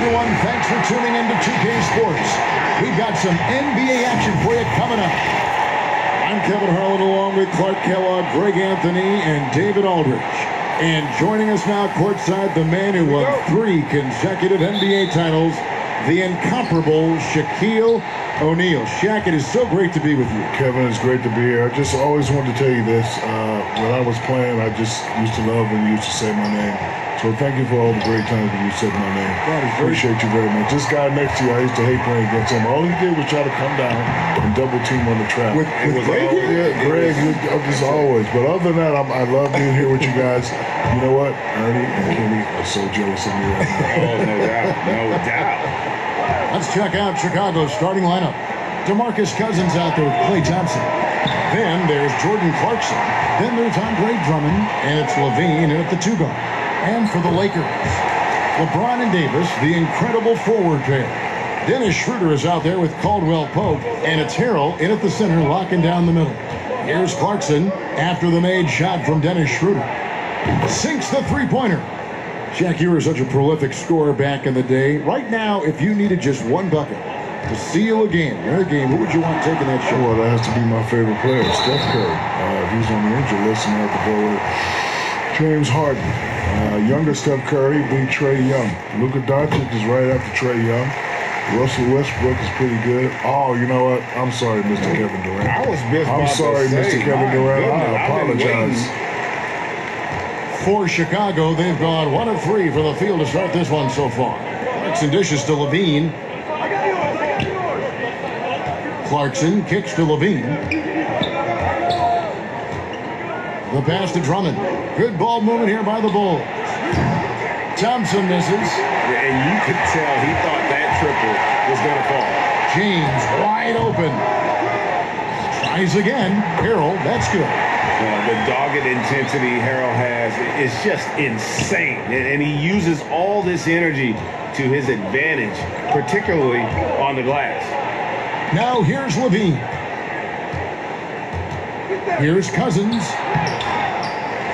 everyone. Thanks for tuning in to 2K Sports. We've got some NBA action for you coming up. I'm Kevin Harlan along with Clark Kellogg, Greg Anthony, and David Aldridge. And joining us now courtside, the man who won 3 consecutive NBA titles, the incomparable Shaquille O'Neal. Shaq, it is so great to be with you. Kevin, it's great to be here. I just always wanted to tell you this. When I was playing, I just used to love when you used to say my name. So thank you for all the great times when you said my name. Appreciate you very much. This guy next to you, I used to hate playing against him. All he did was try to come down and double team on the trap. With Greg? Yeah, Greg, just always. But other than that, I love being here with you guys. You know what? Ernie and Kenny are so jealous of me right now. Oh, no doubt. No doubt. Let's check out Chicago's starting lineup. DeMarcus Cousins out there with Klay Thompson. Then there's Jordan Clarkson. Then there's Andre Drummond. And it's LaVine in at the 2 guard. And for the Lakers, LeBron and Davis, the incredible forward pair. Dennis Schroeder is out there with Caldwell Pope, and it's Harrell in at the center, locking down the middle. Here's Clarkson after the made shot from Dennis Schroeder. Sinks the three-pointer. Shaq, you were such a prolific scorer back in the day. Right now, if you needed just one bucket to seal a game, win a game, who would you want taking that shot? Well, that has to be my favorite player, Steph Curry. If he's on the injured list, I have to go with James Harden. Younger Steph Curry beat Trae Young. Luka Doncic is right after Trae Young. Russell Westbrook is pretty good. Oh, you know what? I'm sorry, Mr. Kevin Durant. I'm sorry, Mr. Kevin Durant. I apologize. For Chicago, they've gone 1 of 3 for the field to start this one so far. Clarkson dishes to LaVine. Clarkson kicks to LaVine. The pass to Drummond. Good ball movement here by the Bulls. Thompson misses. And you could tell he thought that triple was going to fall. James wide open. Tries again. Harrell, that's good. The dogged intensity Harrell has is just insane. And he uses all this energy to his advantage, particularly on the glass. Now here's LaVine. Here's Cousins.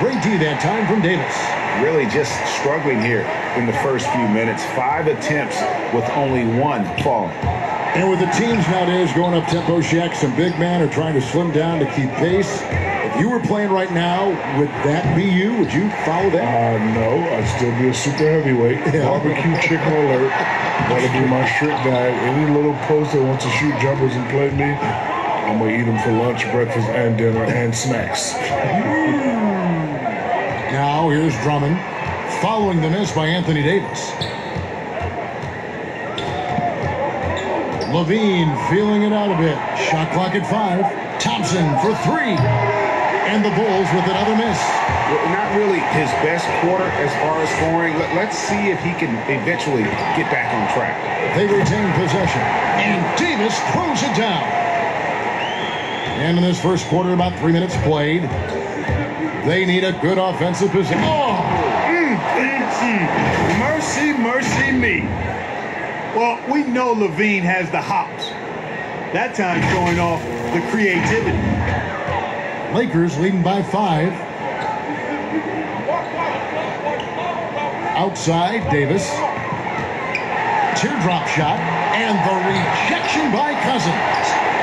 Great D that time from Davis. Really just struggling here in the first few minutes. 5 attempts with only 1 falling. And with the teams nowadays going up tempo, Shaq, some big men are trying to slim down to keep pace. If you were playing right now, would that be you? Would you follow that? No, I'd still be a super heavyweight. Yeah. Barbecue chicken alert. That'll be my strict diet. Any little post that wants to shoot jumpers and play me, I'm going to eat them for lunch, breakfast, and dinner, and snacks. Now here's Drummond, following the miss by Anthony Davis. LaVine feeling it out a bit. Shot clock at 5. Thompson for 3. And the Bulls with another miss. Well, not really his best quarter as far as scoring. Let's see if he can eventually get back on track. They retain possession. And Davis throws it down. And in this first quarter, about 3 minutes played. They need a good offensive position. Oh! Mercy, mercy me. Well, we know LaVine has the hops. That time showing off the creativity. Lakers leading by 5. Outside, Davis. Teardrop shot. And the rejection by Cousins.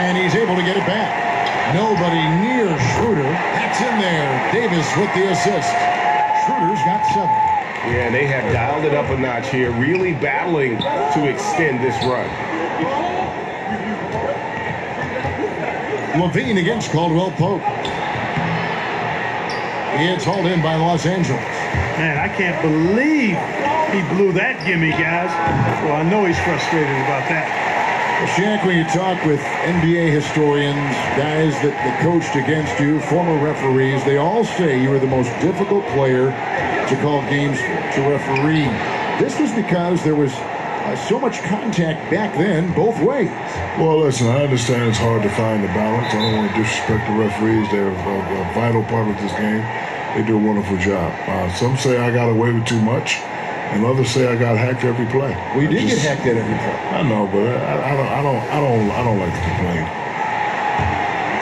And he's able to get it back. Nobody near Schroeder. That's in there. Davis with the assist. Schroeder's got 7. Yeah, they have dialed it up a notch here, really battling to extend this run. LaVine against Caldwell Pope. It's hauled in by Los Angeles. Man, I can't believe he blew that gimme, guys. Well, I know he's frustrated about that. Shaq, when you talk with NBA historians, guys that coached against you, former referees, they all say you were the most difficult player to call games to referee. This was because there was so much contact back then, both ways. Well, listen, I understand it's hard to find the balance. I don't want to disrespect the referees. They're a vital part of this game. They do a wonderful job. Some say I got away with too much. And others say I got hacked every play. We did get hacked at every play. I know, but I don't like to complain.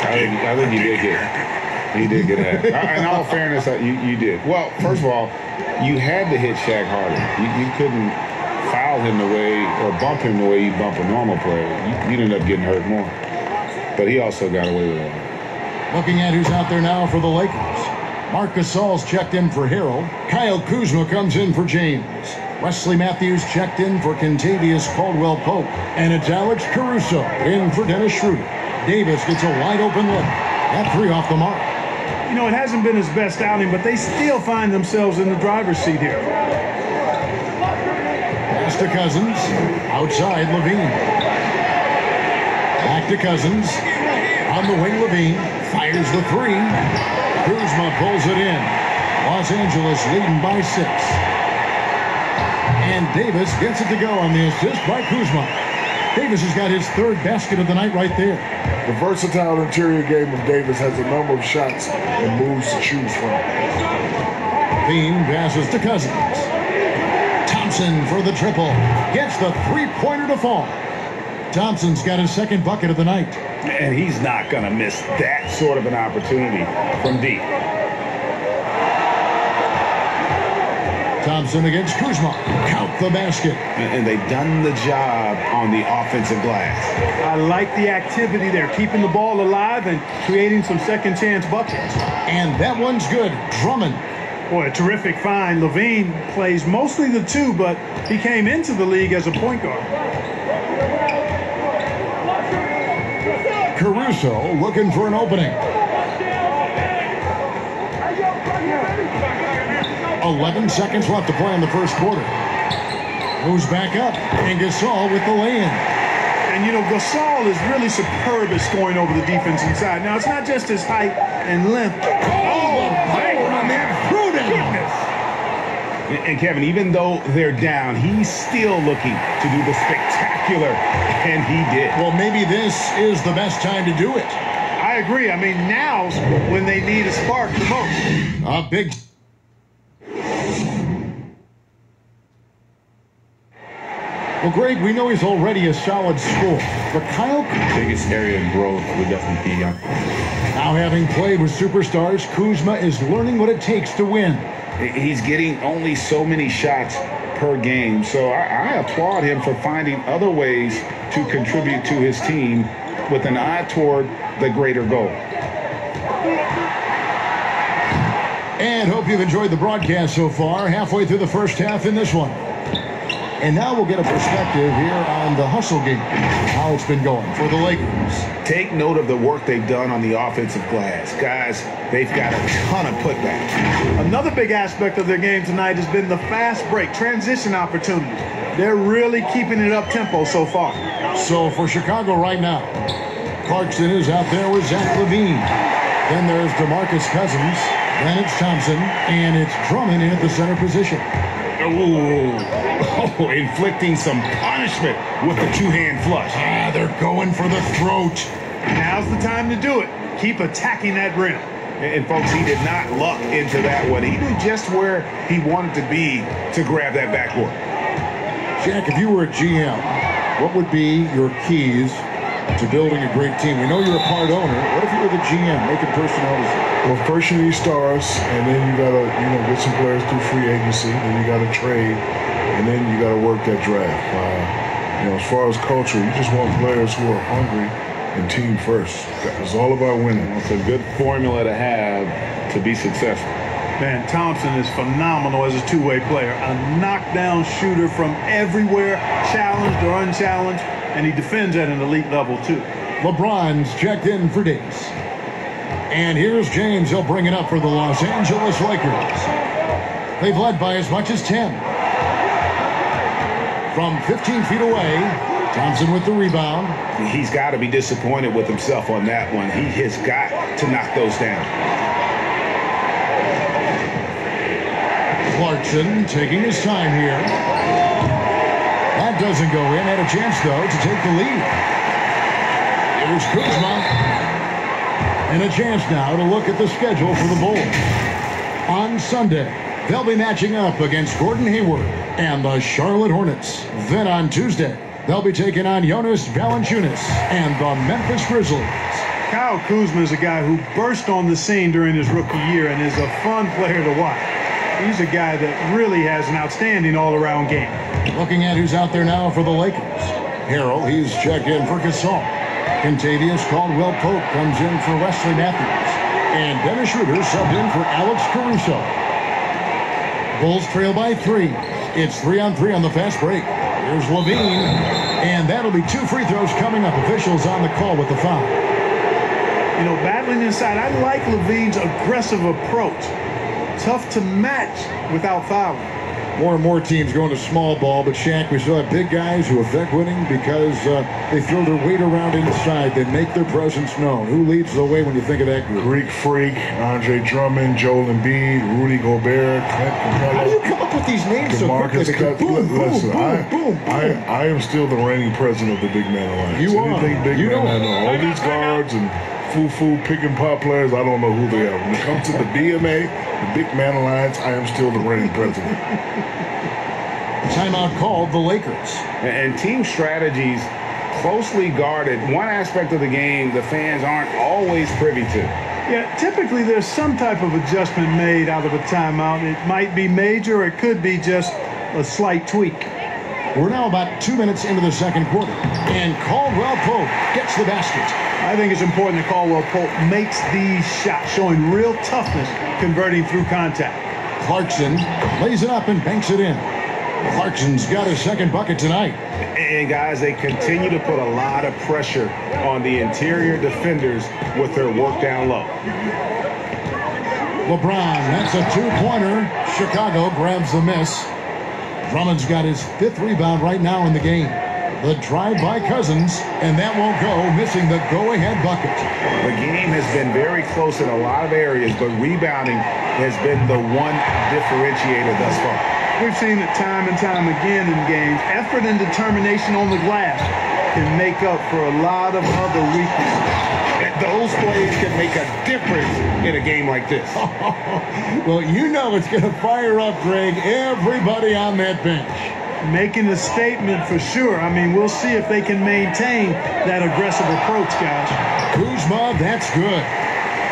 I think you did get hacked. He did get hacked. In all fairness, you did. Well, first of all, you had to hit Shaq harder. You couldn't foul him the way or bump him the way you bump a normal player, you'd end up getting hurt more. But he also got away with it. Looking at who's out there now for the Lakers. Marc Gasol's checked in for Harold. Kyle Kuzma comes in for James. Wesley Matthews checked in for Kentavious Caldwell-Pope. And it's Alex Caruso in for Dennis Schroeder. Davis gets a wide open look. That three off the mark. You know, it hasn't been his best outing, but they still find themselves in the driver's seat here. Pass to Cousins. Outside, Levine. Back to Cousins. On the wing, Levine. Fires the three. Kuzma pulls it in. Los Angeles leading by 6. And Davis gets it to go on the assist by Kuzma. Davis has got his third basket of the night right there. The versatile interior game of Davis has a number of shots and moves to choose from. Bean passes to Cousins. Thompson for the triple. Gets the three-pointer to fall. Thompson's got his second bucket of the night. And he's not going to miss that sort of an opportunity from deep. Thompson against Kuzma. Count the basket. And they've done the job on the offensive glass. I like the activity there, keeping the ball alive and creating some second-chance buckets. And that one's good. Drummond. Boy, a terrific find. Levine plays mostly the 2, but he came into the league as a point guard. Caruso looking for an opening. 11 seconds left to play in the first quarter. Moves back up, and Gasol with the lay-in. And, you know, Gasol is really superb at scoring over the defense inside. Now, it's not just his height and length. Oh, power on that throw-down. And, Kevin, even though they're down, he's still looking to do the spectacular, and he did. Well, maybe this is the best time to do it. I agree. I mean, now's when they need a spark the most. A big... Well, Greg, we know he's already a solid scorer, but Kyle... Biggest area of growth would definitely be Now, having played with superstars, Kuzma is learning what it takes to win. He's getting only so many shots per game, so I applaud him for finding other ways to contribute to his team with an eye toward the greater goal. And hope you've enjoyed the broadcast so far, halfway through the first half in this one. And now we'll get a perspective here on the hustle game, how it's been going for the Lakers. Take note of the work they've done on the offensive glass. Guys, they've got a ton of putback. Another big aspect of their game tonight has been the fast break, transition opportunities. They're really keeping it up-tempo so far. So for Chicago right now, Clarkson is out there with Zach LaVine. Then there's DeMarcus Cousins. Then it's Thompson. And it's Drummond in at the center position. Oh, inflicting some punishment with the two-hand flush. They're going for the throat. Now's the time to do it. Keep attacking that rim. And folks, he did not luck into that one. He knew just where he wanted to be to grab that backboard. Jack, if you were a GM, what would be your keys to building a great team? We know you're a part owner. What if you were the GM, making personnel decisions? Well, first you need stars, and then you gotta, get some players through free agency. Then you gotta trade, and then you gotta work that draft. As far as culture, you just want players who are hungry and team first. It's all about winning. It's a good formula to have to be successful. Man, Thompson is phenomenal as a two-way player. A knockdown shooter from everywhere, challenged or unchallenged, and he defends at an elite level, too. LeBron's checked in for Davis. And here's James. He'll bring it up for the Los Angeles Lakers. They've led by as much as 10. From 15 feet away, Thompson with the rebound. He's got to be disappointed with himself on that one. He has got to knock those down. Clarkson taking his time here. That doesn't go in. Had a chance, though, to take the lead. Here's Kuzma. And a chance now to look at the schedule for the Bulls. On Sunday, they'll be matching up against Gordon Hayward and the Charlotte Hornets. Then on Tuesday, they'll be taking on Jonas Valanciunas and the Memphis Grizzlies. Kyle Kuzma is a guy who burst on the scene during his rookie year and is a fun player to watch. He's a guy that really has an outstanding all-around game. Looking at who's out there now for the Lakers. Harrell, he's checked in for Gasol. Contavious Caldwell-Pope comes in for Wesley Matthews. And Dennis Schroeder subbed in for Alex Caruso. Bulls trail by 3. It's 3-on-3 on the fast break. Here's Levine. And that'll be 2 free throws coming up. Officials on the call with the foul. You know, battling inside, I like Levine's aggressive approach. Tough to match without fouling. More and more teams going to small ball, but Shaq, we still have big guys who affect winning because they throw their weight around inside. They make their presence known. Who leads the way when you think of that group? Greek Freak, Andre Drummond, Joel Embiid, Rudy Gobert, Clint Capella. How do you come up with these names so quickly? Boom, Listen, boom. I am still the reigning president of the Big Man Alliance. You are. Anything Big You Man, know. I know. All these guards and foo-foo pick and pop players, I don't know who they are. When it comes to the BMA, the Big Man Alliance, I am still the reigning president. Timeout called the Lakers. And team strategies closely guarded. One aspect of the game the fans aren't always privy to. Yeah, typically there's some type of adjustment made out of a timeout. It might be major, or it could be just a slight tweak. We're now about 2 minutes into the second quarter, and Caldwell-Pope gets the basket. I think it's important that Caldwell-Pope makes these shots, showing real toughness, converting through contact. Clarkson lays it up and banks it in. Clarkson's got his second bucket tonight. And guys, they continue to put a lot of pressure on the interior defenders with their work down low. LeBron, that's a 2-pointer. Chicago grabs the miss. Drummond's got his 5th rebound right now in the game. The drive by Cousins, and that won't go, missing the go-ahead bucket. The game has been very close in a lot of areas, but rebounding has been the one differentiator thus far. We've seen it time and time again in games. Effort and determination on the glass can make up for a lot of other weaknesses. And those plays can make a difference in a game like this. Well, you know it's going to fire up, Greg, everybody on that bench. Making a statement for sure. I mean, we'll see if they can maintain that aggressive approach, guys. Kuzma, that's good.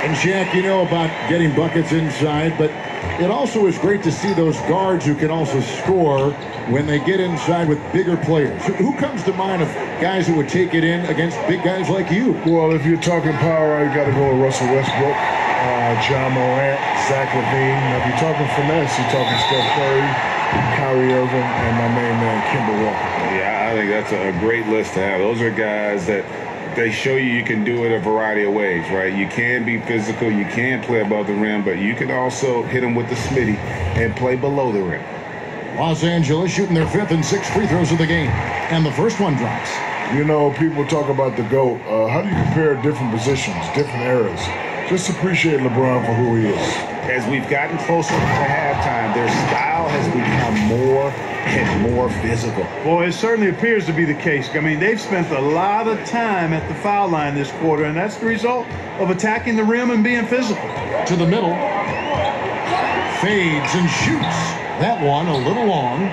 And Shaq, you know about getting buckets inside, but it also is great to see those guards who can also score when they get inside with bigger players. Who comes to mind of guys who would take it in against big guys like you? Well, if you're talking power, you got to go with Russell Westbrook, John Morant, Zach LaVine. Now, if you're talking finesse, you're talking Steph Curry, Kyrie Irving, and my main man, Kemba Walker. Yeah, I think that's a great list to have. Those are guys that they show you can do it a variety of ways, right? You can be physical, you can play above the rim, but you can also hit them with the smitty and play below the rim. Los Angeles shooting their 5th and 6th free throws of the game. And the first one drops. You know, people talk about the GOAT. How do you compare different positions, different eras? Just appreciate LeBron for who he is. As we've gotten closer to halftime, their style has become more and more physical. Well, it certainly appears to be the case. I mean, they've spent a lot of time at the foul line this quarter, and that's the result of attacking the rim and being physical. To the middle. Fades and shoots. That one a little long.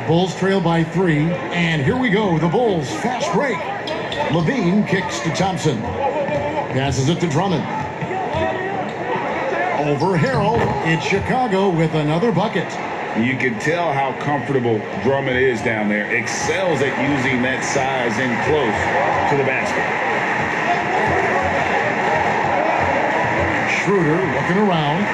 Bulls trail by 3. And here we go. The Bulls fast break. Levine kicks to Thompson. Passes it to Drummond. Over Harrell. It's Chicago with another bucket. You can tell how comfortable Drummond is down there. Excels at using that size in close to the basket. Schroeder looking around.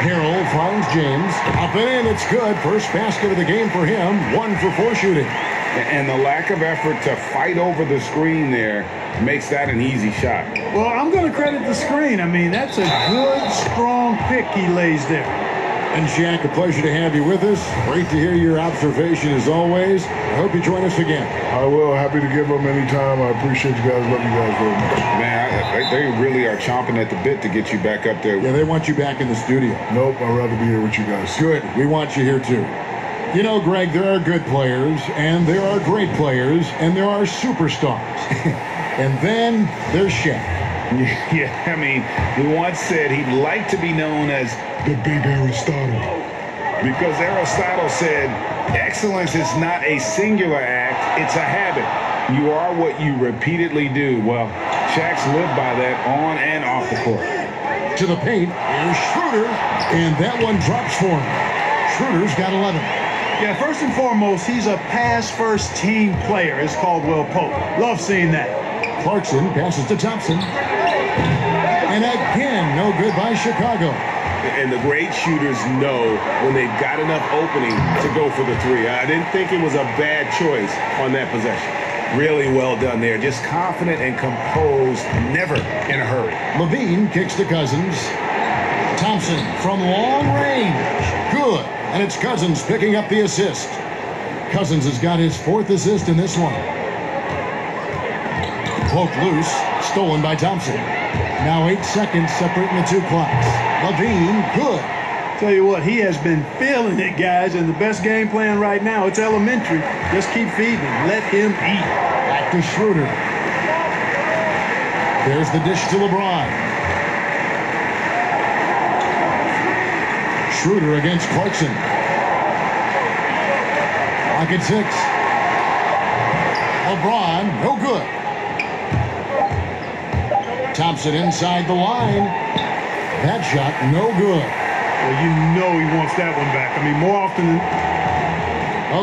Harrell finds James. Up and in, it's good. First basket of the game for him. 1 for 4 shooting. And the lack of effort to fight over the screen there makes that an easy shot. Well, I'm going to credit the screen. I mean, that's a good, strong pick he lays there. And Shaq, a pleasure to have you with us. Great to hear your observation as always. I hope you join us again. I will. Happy to give them any time. I appreciate you guys. Love you guys very much. Man, they really are chomping at the bit to get you back up there. Yeah, they want you back in the studio. Nope, I'd rather be here with you guys. Good. We want you here too. You know, Greg, there are good players, and there are great players, and there are superstars. And then there's Shaq. Yeah, I mean, he once said he'd like to be known as The Big Aristotle. because Aristotle said excellence is not a singular act, it's a habit. You are what you repeatedly do. Well, Shaq's lived by that on and off the court. To the paint, here's Schroeder, and that one drops for him. Schroeder's got 11. Yeah, first and foremost, he's a pass-first team player, is Caldwell Pope. Love seeing that. Clarkson passes to Thompson. And again, no good by Chicago. And the great shooters know when they've got enough opening to go for the three. I didn't think it was a bad choice on that possession. Really well done there. Just confident and composed, never in a hurry. Levine kicks to Cousins. Thompson from long range. Good. And it's Cousins picking up the assist. Cousins has got his 4th assist in this one. Poked loose. Stolen by Thompson. Now 8 seconds separating the 2 clocks. Levine, good. Tell you what, he has been feeling it, guys, and the best game plan right now, it's elementary. Just keep feeding him. Let him eat. Back to Schroeder. There's the dish to LeBron. Schroeder against Clarkson. Clock at 6. LeBron, no good. Thompson inside the line. That shot, no good. Well, you know he wants that one back. I mean, more often than...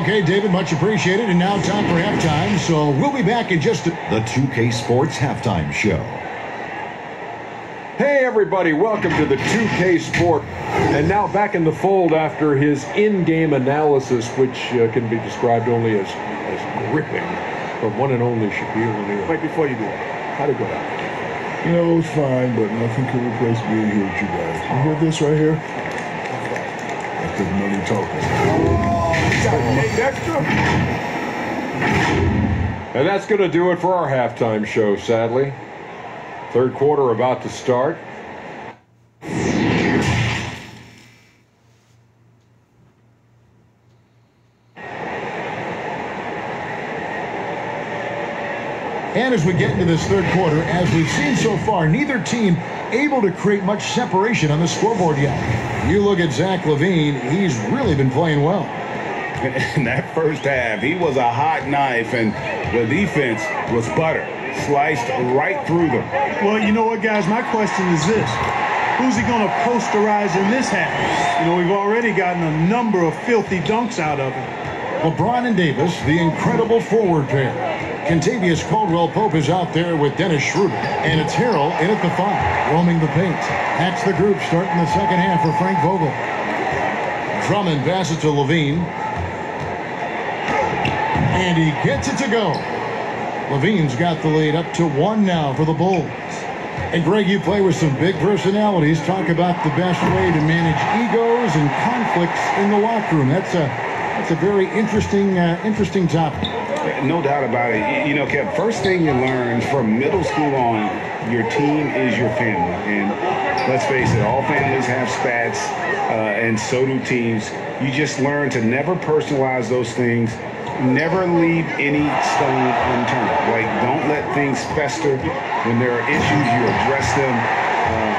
Okay, David, much appreciated. And now time for halftime. So we'll be back in just The 2K Sports Halftime Show. Hey everybody, welcome to the 2K Sport. And now back in the fold after his in-game analysis, which can be described only as gripping, from one and only Shaquille O'Neal. Right before you do it, how'd it go down? You know, it was fine, but nothing can replace being here with you guys. You hear this right here? That's the money talking. And that's going to do it for our halftime show, sadly. Third quarter about to start. And as we get into this third quarter, as we've seen so far, neither team able to create much separation on the scoreboard yet. You look at Zach LaVine, he's really been playing well. In that first half, he was a hot knife, and the defense was butter. Sliced right through them. Well, you know what, guys? My question is this. Who's he going to posterize in this half? You know, we've already gotten a number of filthy dunks out of him. LeBron and Davis, the incredible forward pair. Contavious Caldwell-Pope is out there with Dennis Schroeder. And it's Harrell in at the 5, roaming the paint. That's the group starting the second half for Frank Vogel. Drummond passes to Levine. And he gets it to go. Levine's got the lead up to 1 now for the Bulls. And Greg, you play with some big personalities. Talk about the best way to manage egos and conflicts in the locker room. That's a very interesting topic. No doubt about it. You know, Kev, first thing you learn from middle school on, your team is your family. And let's face it, all families have spats, and so do teams. You just learn to never personalize those things. Never leave any stone unturned. Like, don't let things fester. When there are issues, you address them.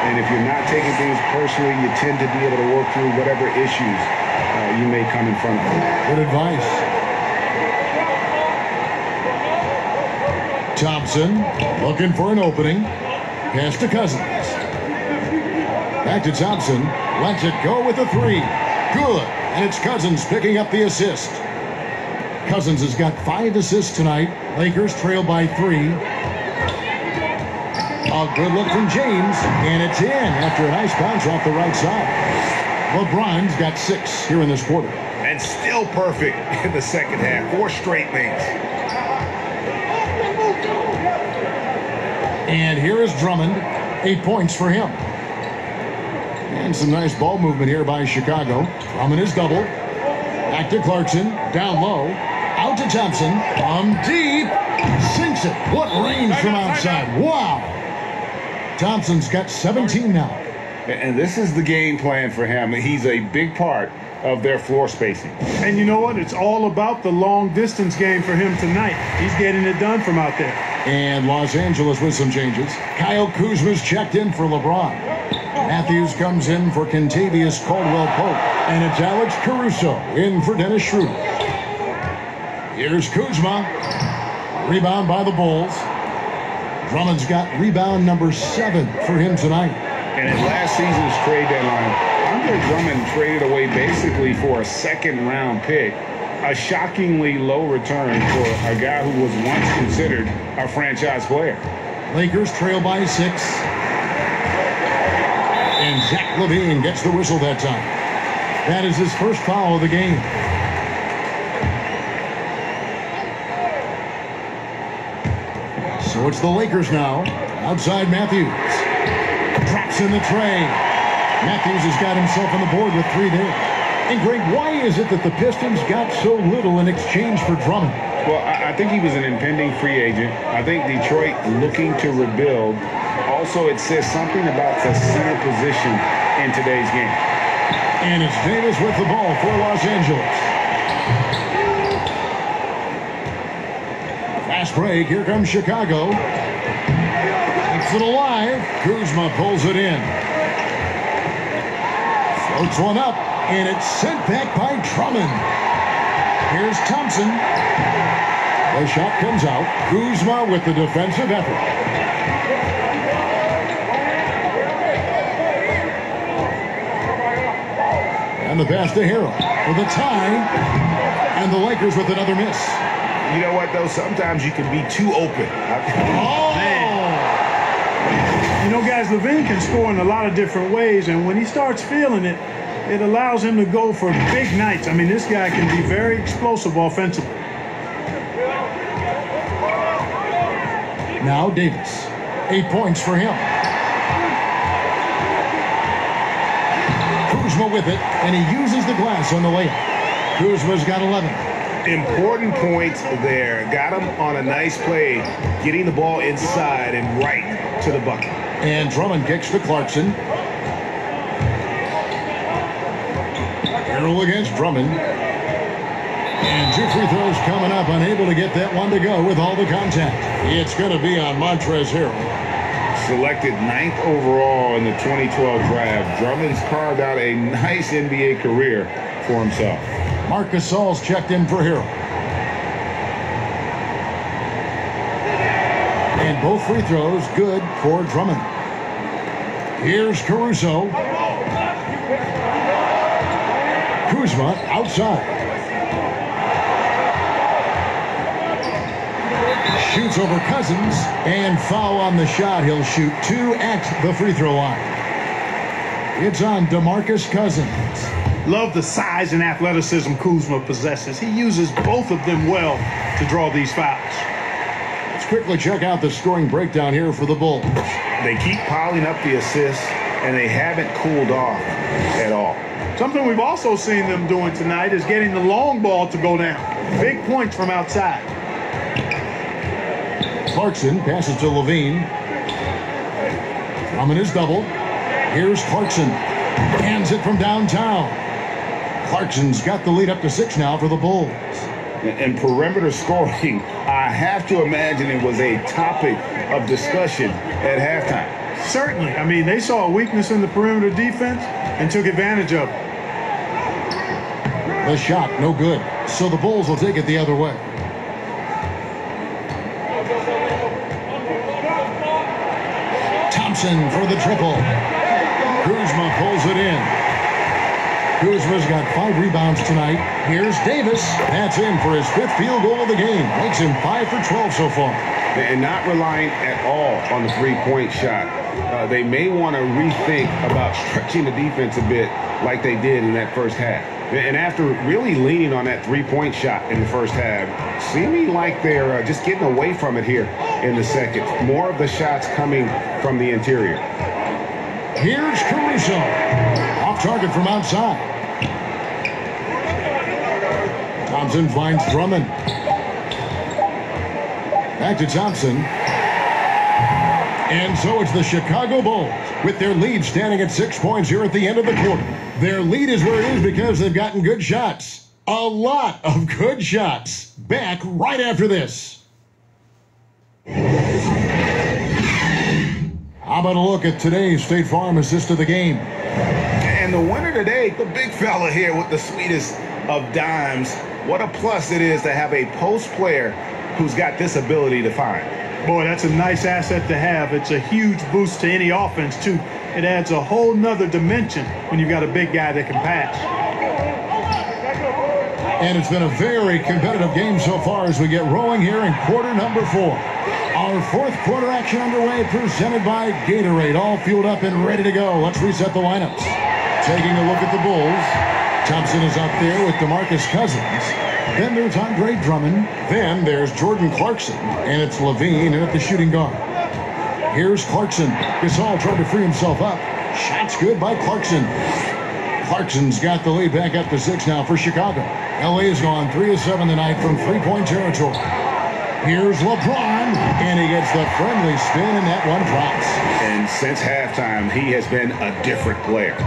And if you're not taking things personally, you tend to be able to work through whatever issues you may come in front of. Good advice. Thompson looking for an opening. Pass to Cousins. Back to Thompson. Lets it go with a 3. Good. And it's Cousins picking up the assist. Cousins has got 5 assists tonight. Lakers trail by 3. A good look from James, and it's in after a nice bounce off the right side. LeBron's got 6 here in this quarter. And still perfect in the second half. 4 straight lanes. And here is Drummond. 8 points for him. And some nice ball movement here by Chicago. Drummond is double. Back to Clarkson. Down low. Out to Thompson. From deep. Sinks it. What range from outside. Wow. Thompson's got 17 now. And this is the game plan for him. He's a big part of their floor spacing. And you know what? It's all about the long distance game for him tonight. He's getting it done from out there. And Los Angeles with some changes. Kyle Kuzma's checked in for LeBron. Matthews comes in for Contavious Caldwell-Pope. And it's Alex Caruso in for Dennis Schroeder. Here's Kuzma. Rebound by the Bulls. Drummond's got rebound number 7 for him tonight. And at last season's trade deadline, Andre Drummond traded away basically for a second-round pick, a shockingly low return for a guy who was once considered a franchise player. Lakers trail by 6. And Zach LaVine gets the whistle that time. That is his first foul of the game. So it's the Lakers now. Outside Matthews. Drops in the tray. Matthews has got himself on the board with 3 there. And Greg, why is it that the Pistons got so little in exchange for Drummond? Well, I think he was an impending free agent. I think Detroit looking to rebuild. Also, it says something about the center position in today's game. And it's Davis with the ball for Los Angeles. Fast break. Here comes Chicago. Keeps it alive. Kuzma pulls it in. Floats one up. And it's sent back by Drummond. Here's Thompson. The shot comes out. Kuzma with the defensive effort. And the pass to Harrell for the tie. And the Lakers with another miss. You know what, though? Sometimes you can be too open. Oh! Man. You know, guys, LaVine can score in a lot of different ways, and when he starts feeling it, it allows him to go for big nights. I mean, this guy can be very explosive offensively. Now Davis. 8 points for him. Kuzma with it, and he uses the glass on the layup. Kuzma's got 11. Important points there. Got him on a nice play, getting the ball inside and right to the bucket. And Drummond kicks to Clarkson. Harrell against Drummond. And 2 free throws coming up, unable to get that one to go with all the contact. It's going to be on Montrezl Harrell. Selected 9th overall in the 2012 draft, Drummond's carved out a nice NBA career for himself. Marc Gasol's checked in for Harrell. And both free throws good for Drummond. Here's Caruso. Kuzma outside. Shoots over Cousins, and foul on the shot. He'll shoot 2 at the free throw line. It's on DeMarcus Cousins. Love the size and athleticism Kuzma possesses. He uses both of them well to draw these fouls. Let's quickly check out the scoring breakdown here for the Bulls. They keep piling up the assists, and they haven't cooled off at all. Something we've also seen them doing tonight is getting the long ball to go down. Big points from outside. Clarkson passes to LaVine. Drummond is double. Here's Clarkson. Hands it from downtown. Clarkson's got the lead up to 6 now for the Bulls. And perimeter scoring, I have to imagine it was a topic of discussion at halftime. Certainly. I mean, they saw a weakness in the perimeter defense and took advantage of it. The shot, no good. So the Bulls will take it the other way. Thompson for the triple. Kuzma pulls it in. Kuzma's got 5 rebounds tonight. Here's Davis. That's in for his 5th field goal of the game. Makes him 5 for 12 so far. And not relying at all on the three-point shot. They may want to rethink about stretching the defense a bit like they did in that first half. And after really leaning on that three-point shot in the first half, seeming like they're just getting away from it here in the second. More of the shots coming from the interior. Here's Caruso. Off target from outside. Thompson finds Drummond. Back to Thompson. And so it's the Chicago Bulls with their lead standing at 6 points here at the end of the quarter. Their lead is where it is because they've gotten good shots. A lot of good shots. Back right after this. How about a look at today's State Farm assist of the game? And the winner today, the big fella here with the sweetest of dimes. What a plus it is to have a post player who's got this ability to find. Boy, that's a nice asset to have. It's a huge boost to any offense, too. It adds a whole nother dimension when you've got a big guy that can pass. And it's been a very competitive game so far as we get rolling here in quarter number 4. Our fourth quarter action underway, presented by Gatorade. All fueled up and ready to go. Let's reset the lineups. Taking a look at the Bulls. Thompson is up there with DeMarcus Cousins. Then there's Andre Drummond. Then there's Jordan Clarkson. And it's Levine in at the shooting guard. Here's Clarkson. Gasol tried to free himself up. Shot's good by Clarkson. Clarkson's got the lead back up to 6 now for Chicago. LA's gone 3 of 7 tonight from three-point territory. Here's LeBron, and he gets the friendly spin, and that one drops. And since halftime, he has been a different player.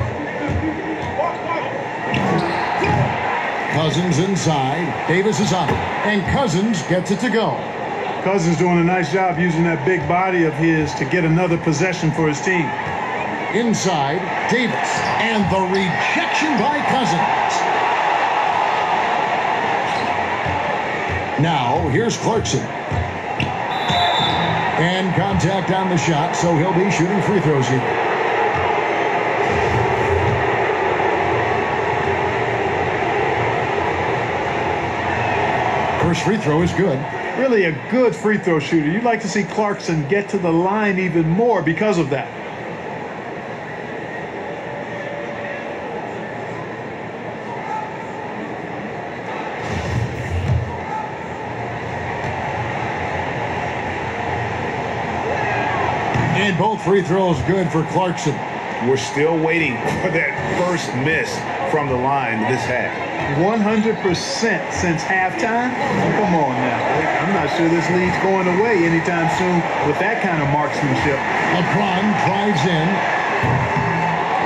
Cousins inside. Davis is on it, and Cousins gets it to go. Cousins doing a nice job using that big body of his to get another possession for his team. Inside, Davis, and the rejection by Cousins. Now, here's Clarkson. And contact on the shot, so he'll be shooting free throws here. First free throw is good. Really a good free throw shooter. You'd like to see Clarkson get to the line even more because of that. And both free throws good for Clarkson. We're still waiting for that first miss from the line this half. 100% since halftime? Come on now. I'm not sure this lead's going away anytime soon with that kind of marksmanship. LeBron drives in.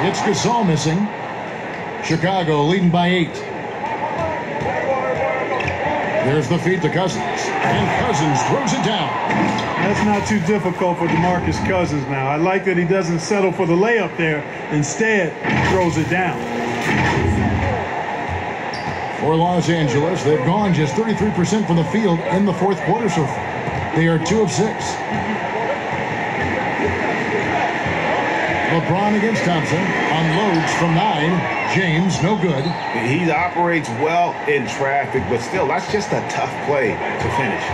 It's Gasol missing. Chicago leading by 8. There's the feed to Cousins. And Cousins throws it down. That's not too difficult for DeMarcus Cousins now. I like that he doesn't settle for the layup there. Instead, throws it down. For Los Angeles, they've gone just 33% from the field in the fourth quarter so far. They are 2 of 6. LeBron against Thompson. Unloads from 9. James, no good. He operates well in traffic, but still, that's just a tough play to finish.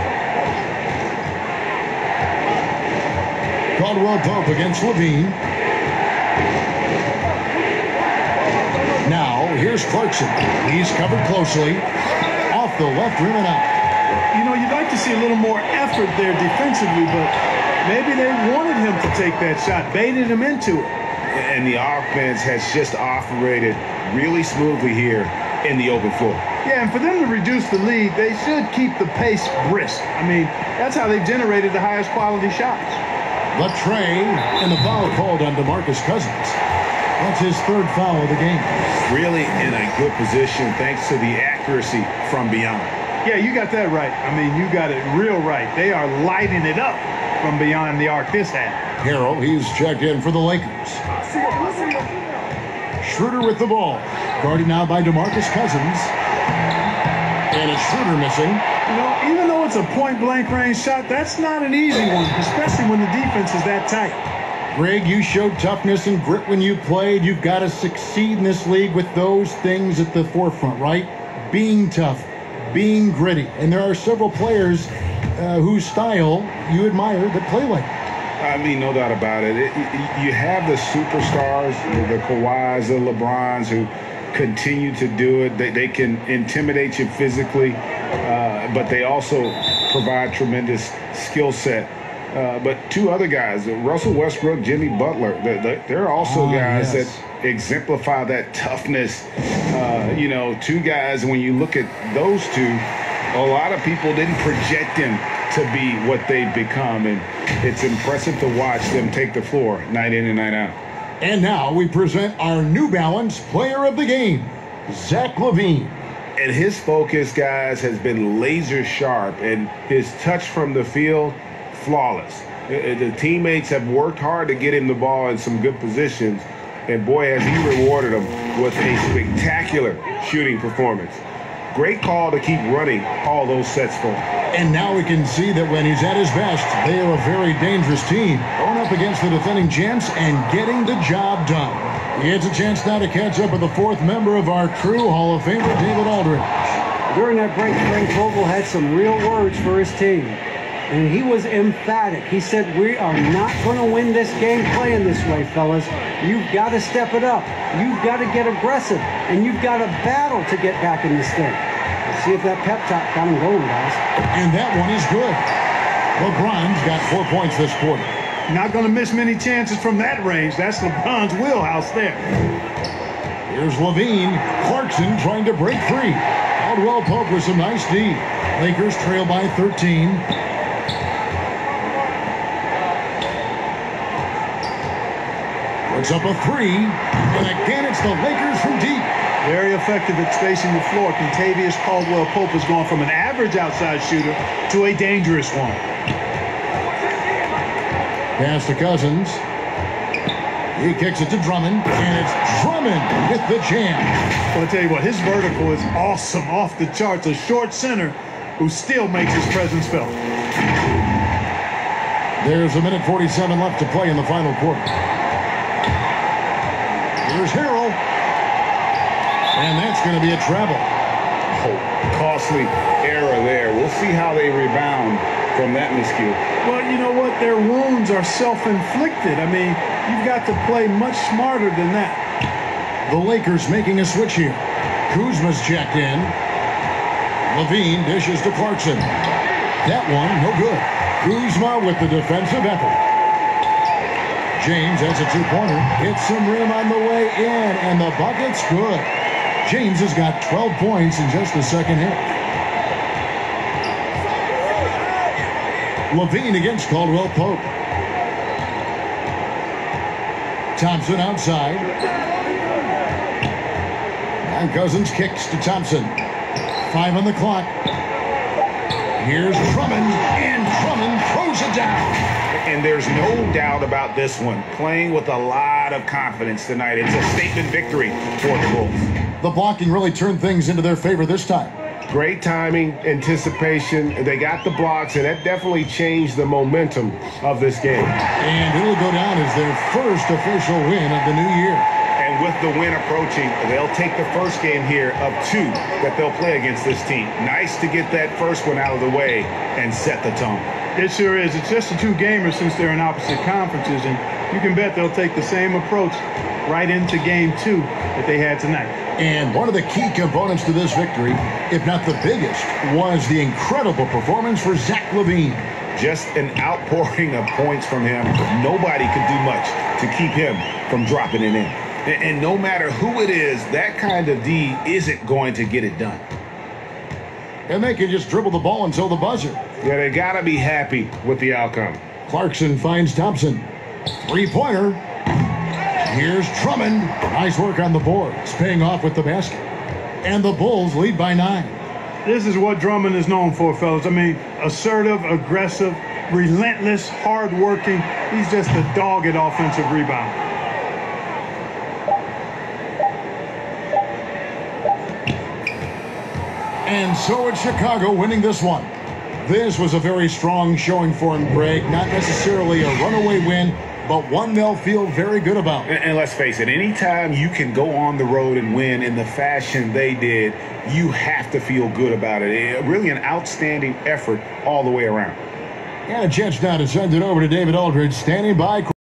Caldwell Pope against Levine. Now, here's Clarkson. He's covered closely. Off the left rim and out. You know, you'd like to see a little more effort there defensively, but maybe they wanted him to take that shot, baited him into it. And the offense has just operated really smoothly here in the open floor. Yeah, and for them to reduce the lead, they should keep the pace brisk. I mean, that's how they've generated the highest quality shots. Latrey, and the foul called on DeMarcus Cousins. That's his 3rd foul of the game. Really in a good position thanks to the accuracy from beyond. Yeah, you got that right. I mean, you got it real right. They are lighting it up from beyond the arc this half. Harrell, he's checked in for the Lakers. Schroeder with the ball. Guarded now by DeMarcus Cousins. And it's Schroeder missing. You know, even though it's a point-blank range shot, that's not an easy one, especially when the defense is that tight. Greg, you showed toughness and grit when you played. You've got to succeed in this league with those things at the forefront, right? Being tough, being gritty. And there are several players whose style you admire that play like that. I mean, no doubt about it. You have the superstars, the Kawhis, the LeBrons, who continue to do it. They can intimidate you physically, but they also provide tremendous skill set. But 2 other guys, Russell Westbrook, Jimmy Butler, they're also guys that exemplify that toughness. 2 guys, when you look at those 2, a lot of people didn't project them to be what they've become, and it's impressive to watch them take the floor night in and night out. And now we present our New Balance Player of the Game, Zach LaVine. And his focus, guys, has been laser sharp, and his touch from the field, flawless. The teammates have worked hard to get him the ball in some good positions, and boy, has he rewarded them with a spectacular shooting performance. Great call to keep running all those sets for him. And now we can see that when he's at his best, they are a very dangerous team, going up against the defending champs and getting the job done. It's a chance now to catch up with the fourth member of our crew, Hall of Famer David Aldridge. During that break, Frank Vogel had some real words for his team. And he was emphatic. He said, we are not going to win this game playing this way, fellas. You've got to step it up. You've got to get aggressive. And you've got to battle to get back in this thing. See if that pep talk got him going, guys. And that one is good. LeBron's got 4 points this quarter. Not going to miss many chances from that range. That's LeBron's wheelhouse there. Here's Levine. Clarkson trying to break free. Caldwell Pope with some nice D. Lakers trail by 13. Puts up a three, and again it's the Lakers from deep. Very effective at spacing the floor. Contavious Caldwell Pope has gone from an average outside shooter to a dangerous one. Pass to Cousins. He kicks it to Drummond, and it's Drummond with the jam. Well, I'll tell you what, his vertical is awesome, off the charts. A short center who still makes his presence felt. There's a minute 47 left to play in the final quarter. Here's Harrell. And that's going to be a travel. Oh, costly error there. We'll see how they rebound from that miscue. Well, you know what? Their wounds are self-inflicted. I mean, you've got to play much smarter than that. The Lakers making a switch here. Kuzma's checked in. Levine dishes to Clarkson. That one, no good. Kuzma with the defensive effort. James has a two-pointer. Hits some rim on the way in, and the bucket's good. James has got 12 points in just the second hit. Levine against Caldwell Pope. Thompson outside. And Cousins kicks to Thompson. 5 on the clock. Here's Drummond, and Drummond throws it down. And there's no doubt about this one. Playing with a lot of confidence tonight. It's a statement victory for the Bulls. The blocking really turned things into their favor this time. Great timing, anticipation. They got the blocks, and that definitely changed the momentum of this game. And it'll go down as their first official win of the new year. And with the win approaching, they'll take the first game here of 2 that they'll play against this team. Nice to get that first one out of the way and set the tone. It sure is. It's just a 2-gamer since they're in opposite conferences, and you can bet they'll take the same approach right into game 2 that they had tonight. And one of the key components to this victory, if not the biggest, was the incredible performance for Zach LaVine. Just an outpouring of points from him. Nobody could do much to keep him from dropping it in. And no matter who it is, that kind of D isn't going to get it done. And they can just dribble the ball until the buzzer. Yeah, they got to be happy with the outcome. Clarkson finds Thompson. Three-pointer. Here's Drummond. Nice work on the boards, paying off with the basket. And the Bulls lead by 9. This is what Drummond is known for, fellas. I mean, assertive, aggressive, relentless, hard-working. He's just a dogged offensive rebounder. And so it's Chicago winning this one. This was a very strong showing for him, Greg. Not necessarily a runaway win, but one they'll feel very good about. And let's face it, anytime you can go on the road and win in the fashion they did, you have to feel good about it. Really an outstanding effort all the way around. And a chance now to send it over to David Aldridge, standing by.